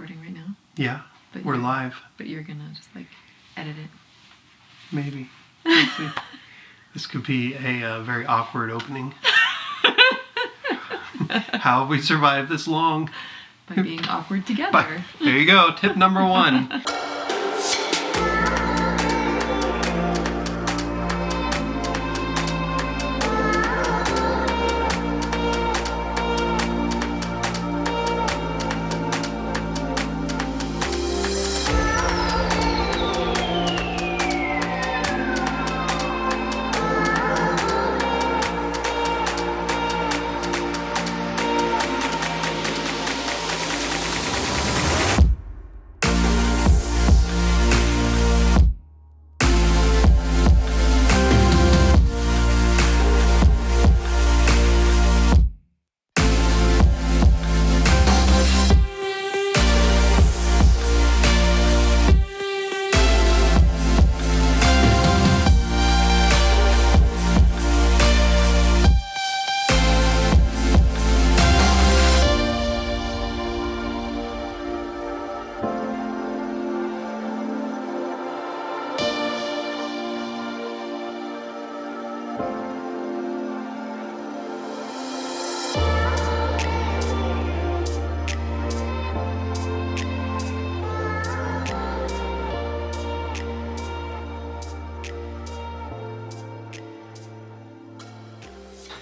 recording right now. Yeah, we're live. But you're gonna just like edit it. Maybe. We'll see. This could be a very awkward opening. How have we survived this long? By being awkward together. There you go, tip number 1.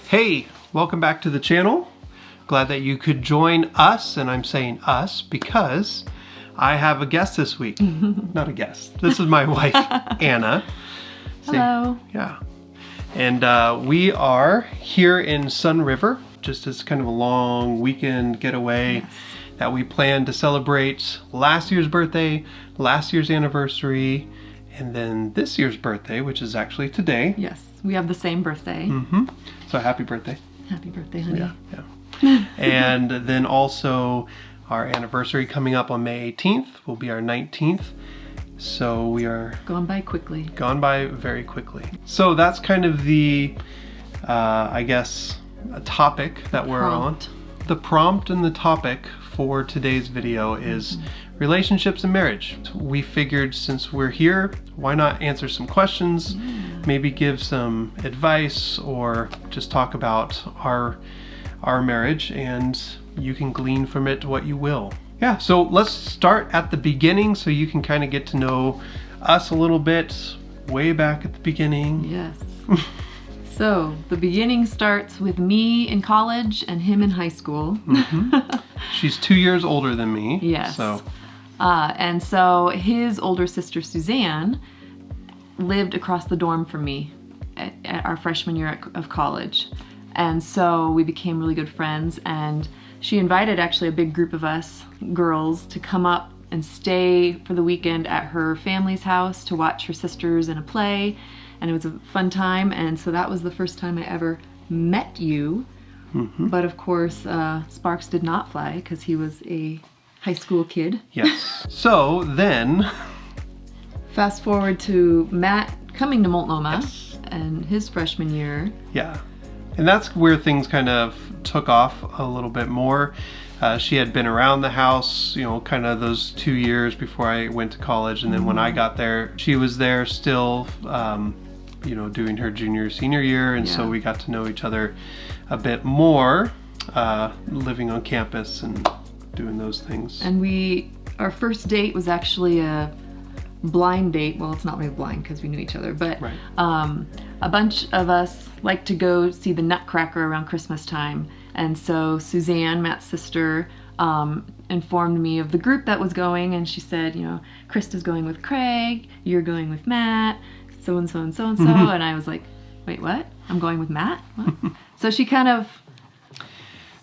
Hey, welcome back to the channel. Glad that you could join us, and I'm saying us because I have a guest this week. Not a guest. This is my wife, Anna. Hello. Yeah. And we are here in Sun River, just as kind of a long weekend getaway that we plan to celebrate last year's birthday, last year's anniversary, and then this year's birthday, which is actually today. Yes, we have the same birthday. So happy birthday. Happy birthday, honey. Yeah. And then also our anniversary coming up on May 18th will be our 19th. So we are gone by quickly. Gone by very quickly. So that's kind of the, I guess, a topic that we're on. The prompt and the topic for today's video is relationships and marriage. We figured since we're here, why not answer some questions, maybe give some advice, or just talk about our marriage, and you can glean from it what you will. Yeah, so let's start at the beginning so you can kind of get to know us a little bit, way back at the beginning. Yes. So the beginning starts with me in college and him in high school. She's 2 years older than me. Yes. So. And so his older sister Suzanne lived across the dorm from me at our freshman year of college. And so we became really good friends, and she invited actually a big group of us girls to come up and stay for the weekend at her family's house to watch her sisters in a play. And it was a fun time, and so that was the first time I ever met you. But of course, sparks did not fly because he was a high school kid. Yes. So then... Fast forward to Matt coming to Multnomah and his freshman year. Yeah. And that's where things kind of took off a little bit more. She had been around the house, you know, kind of those 2 years before I went to college. And then when I got there, she was there still, you know, doing her junior, senior year. And so we got to know each other a bit more, living on campus and doing those things. And our first date was actually a blind date. Well, it's not really blind because we knew each other, but a bunch of us like to go see the Nutcracker around Christmas time. And so Suzanne, Matt's sister, informed me of the group that was going, and she said, you know, Krista's going with Craig, you're going with Matt, so-and-so and so-and-so. And I was like, wait, what? I'm going with Matt? What? So she kind of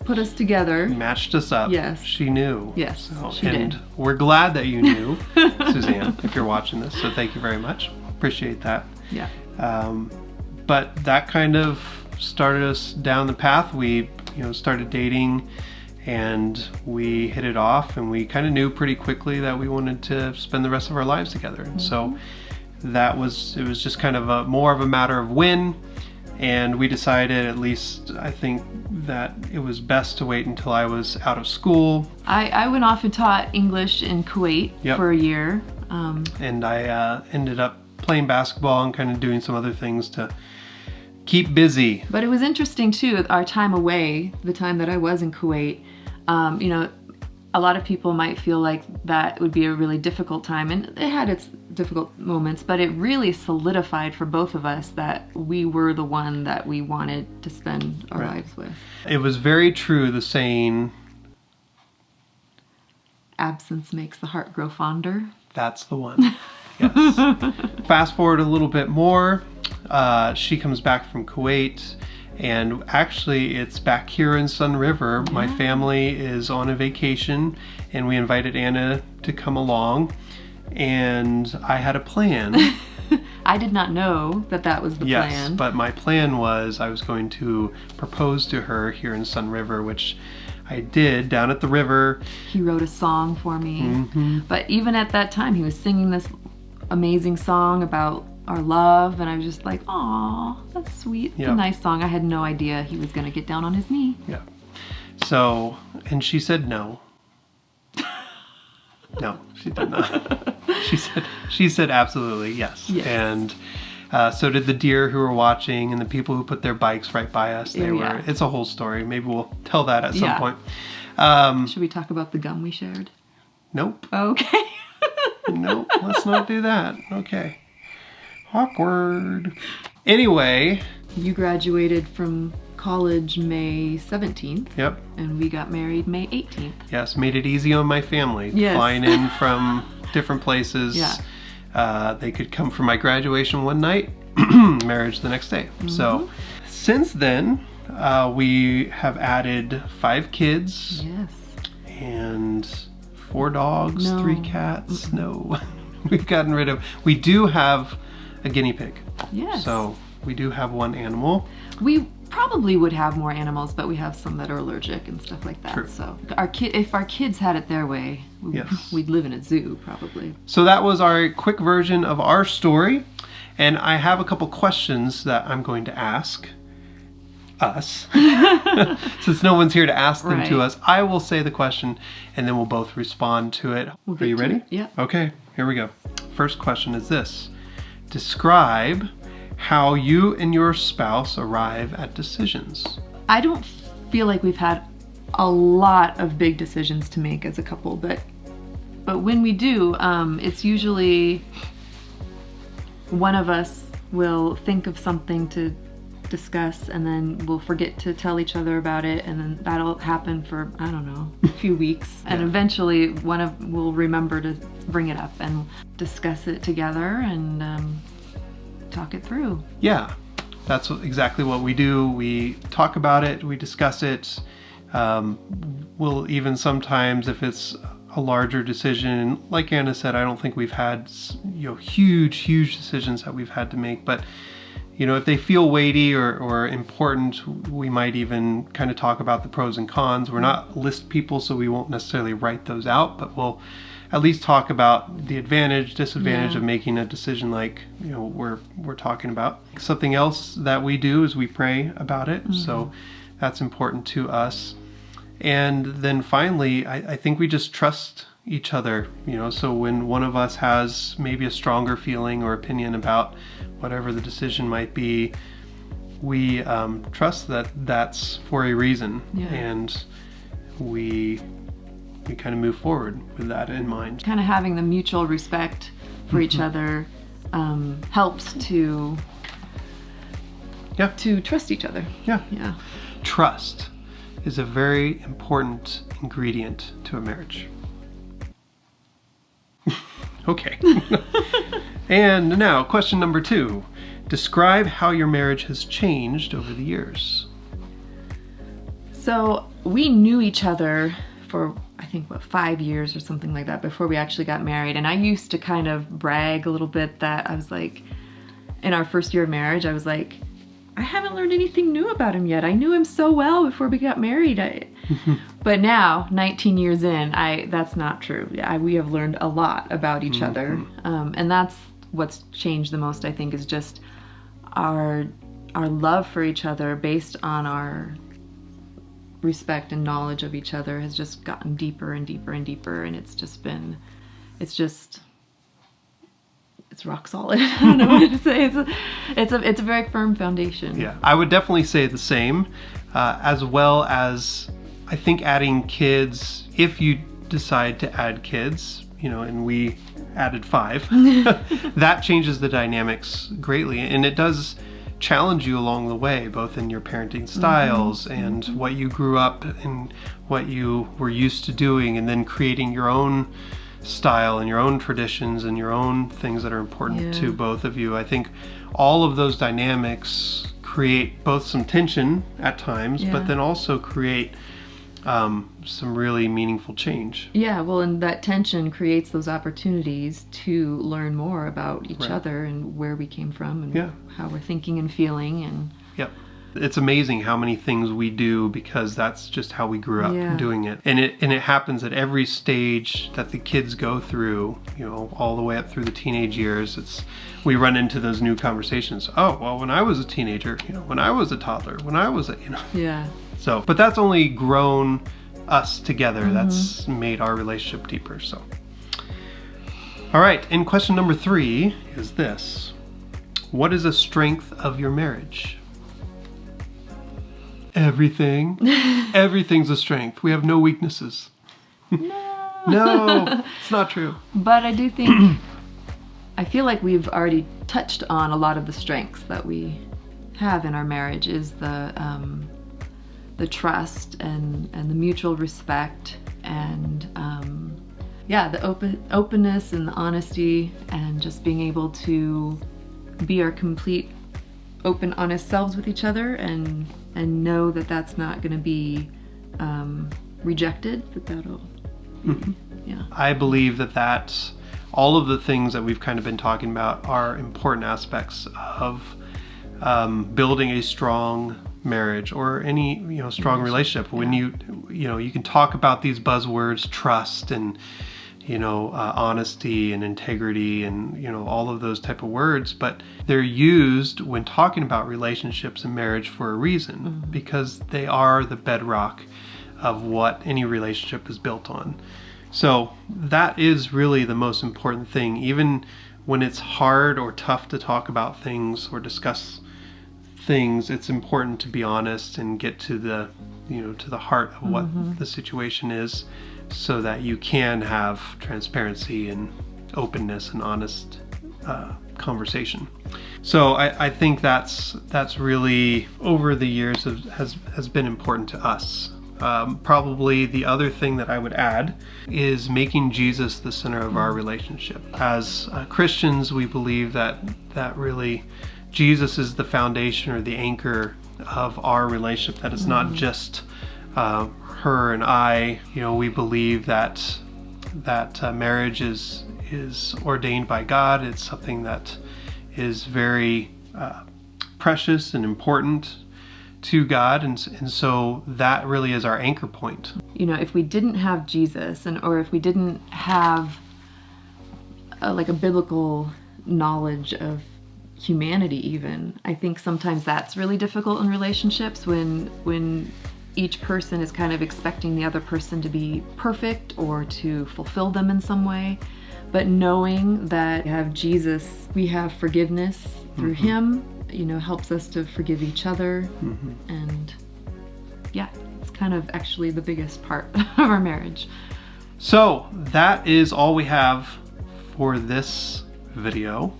put us together. Matched us up. Yes. She knew. Yes, so, she did. And we're glad that you knew, Suzanne, if you're watching this. So thank you very much. Appreciate that. Yeah. But that kind of started us down the path. We, you know, started dating, and we hit it off, and we kind of knew pretty quickly that we wanted to spend the rest of our lives together. And so it was just kind of more of a matter of when. And we decided, at least I think that it was best to wait until I was out of school. I went off and taught English in Kuwait for a year. And I ended up playing basketball and kind of doing some other things to keep busy. But it was interesting too, our time away, the time that I was in Kuwait. You know, a lot of people might feel like that would be a really difficult time, and it had its difficult moments, but it really solidified for both of us that we were the one that we wanted to spend our lives with. It was very true, the saying, absence makes the heart grow fonder. That's the one. Yes. Fast forward a little bit more. She comes back from Kuwait, and actually it's back here in Sun River. My family is on a vacation, and we invited Anna to come along, and I had a plan. I did not know that that was the plan. Yes, but my plan was I was going to propose to her here in Sun River, which I did down at the river. He wrote a song for me. But even at that time, he was singing this amazing song about our love, and I was just like, aw, that's sweet. It's a nice song. I had no idea he was going to get down on his knee. Yeah. So, and she said no. No, she did not. She said absolutely yes. And so did the deer who were watching, and the people who put their bikes right by us. They were. It's a whole story. Maybe we'll tell that at some point. Should we talk about the gum we shared? Nope. Okay. Nope. Let's not do that. Okay. Awkward. Anyway. You graduated from college May 17th. Yep. And we got married May 18th. Yes, made it easy on my family. Yes. Flying in from different places. Yeah. They could come for my graduation one night, marriage the next day. So since then, we have added 5 kids. Yes. And 4 dogs, 3 cats. No. We've gotten rid of... We do have a guinea pig. Yes. So we do have 1 animal. We probably would have more animals, but we have some that are allergic and stuff like that. True. So if our kids had it their way, we'd live in a zoo probably. So that was our quick version of our story. And I have a couple questions that I'm going to ask us. Since no one's here to ask them to us, I will say the question and then we'll both respond to it. Are you ready? Yeah. Okay, here we go. First question is this. Describe how you and your spouse arrive at decisions. I don't feel like we've had a lot of big decisions to make as a couple, but when we do, it's usually one of us will think of something to discuss, and then we'll forget to tell each other about it, and then that'll happen for, I don't know, a few weeks. And eventually we'll remember to bring it up and discuss it together and talk it through. Yeah, that's exactly what we do. We talk about it, we discuss it. We'll even sometimes, if it's a larger decision, like Anna said, I don't think we've had huge decisions that we've had to make, but if they feel weighty or important, we might even kind of talk about the pros and cons. We're not list people, so we won't necessarily write those out, but we'll at least talk about the advantage, disadvantage of making a decision like we're talking about. Something else that we do is we pray about it, so that's important to us. And then finally, I think we just trust each other, so when one of us has maybe a stronger feeling or opinion about whatever the decision might be, we trust that that's for a reason, and we kind of move forward with that in mind. Kind of having the mutual respect for each other helps to trust each other. Yeah. Trust is a very important ingredient to a marriage. Okay. And now, question number 2. Describe how your marriage has changed over the years. So we knew each other for, I think, 5 years or something like that before we actually got married. And I used to kind of brag a little bit that I was like, in our first year of marriage, I was like, I haven't learned anything new about him yet. I knew him so well before we got married. But now, 19 years in, that's not true. We have learned a lot about each other. And that's what's changed the most, I think, is just our love for each other based on our respect and knowledge of each other has just gotten deeper and deeper and deeper, and it's rock solid. I don't know what to say. It's a very firm foundation. Yeah, I would definitely say the same, as well as I think adding kids, if you decide to add kids, and we added 5, that changes the dynamics greatly, and it does challenge you along the way, both in your parenting styles and what you grew up and what you were used to doing, and then creating your own style and your own traditions and your own things that are important to both of you. I think all of those dynamics create both some tension at times, but then also create some really meaningful change. Yeah, well, and that tension creates those opportunities to learn more about each other and where we came from and how we're thinking and feeling. And it's amazing how many things we do because that's just how we grew up doing it. And it happens at every stage that the kids go through, all the way up through the teenage years. We run into those new conversations. Oh, well, when I was a teenager, when I was a toddler, when I was So, but that's only grown us together. That's made our relationship deeper. So, all right. And question number 3 is this: what is a strength of your marriage? Everything. Everything's a strength. We have no weaknesses. No, it's not true. But I do think, I feel like we've already touched on a lot of the strengths that we have in our marriage. Is the trust and the mutual respect and the openness and the honesty, and just being able to be our complete open, honest selves with each other, and know that that's not going to be rejected, that'll I believe that all of the things that we've kind of been talking about are important aspects of building a strong marriage or any strong relationship. When you can talk about these buzzwords, trust and honesty and integrity and all of those type of words, but they're used when talking about relationships and marriage for a reason, because they are the bedrock of what any relationship is built on. So that is really the most important thing. Even when it's hard or tough to talk about things or discuss things, it's important to be honest and get to the to the heart of what the situation is, so that you can have transparency and openness and honest conversation. So I think that's really, over the years, has been important to us. Probably the other thing that I would add is making Jesus the center of our relationship. As Christians, we believe that really Jesus is the foundation or the anchor of our relationship, that it's not just her and I. We believe that marriage is ordained by God. It's something that is very precious and important to God, and so that really is our anchor point. If we didn't have Jesus, or if we didn't have a biblical knowledge of humanity even, I think sometimes that's really difficult in relationships, when each person is kind of expecting the other person to be perfect or to fulfill them in some way. But knowing that we have Jesus, we have forgiveness through him, helps us to forgive each other. And it's kind of actually the biggest part of our marriage. So that is all we have for this video.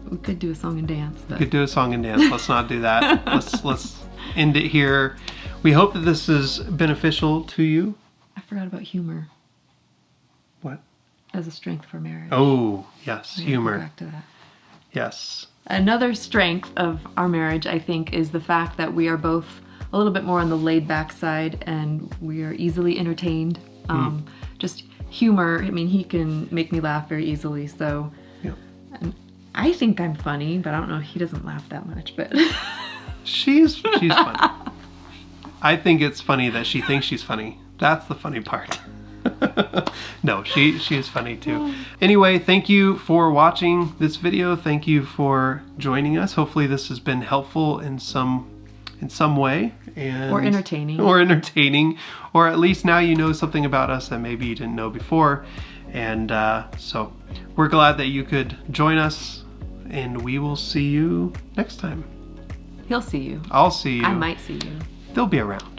We could do a song and dance. We could do a song and dance. Let's not do that. Let's end it here. We hope that this is beneficial to you. I forgot about humor. What? As a strength for marriage. Oh, yes, humor. Go back to that. Yes. Another strength of our marriage, I think, is the fact that we are both a little bit more on the laid-back side, and we are easily entertained. Just humor. I mean, he can make me laugh very easily. So, and I think I'm funny, but I don't know. He doesn't laugh that much, but she's funny. I think it's funny that she thinks she's funny. That's the funny part. No, she is funny too. Anyway, thank you for watching this video. Thank you for joining us. Hopefully this has been helpful in some in some way. Or entertaining. Or entertaining. Or at least now you know something about us that maybe you didn't know before. And so we're glad that you could join us, and we will see you next time. He'll see you. I'll see you. I might see you. They'll be around.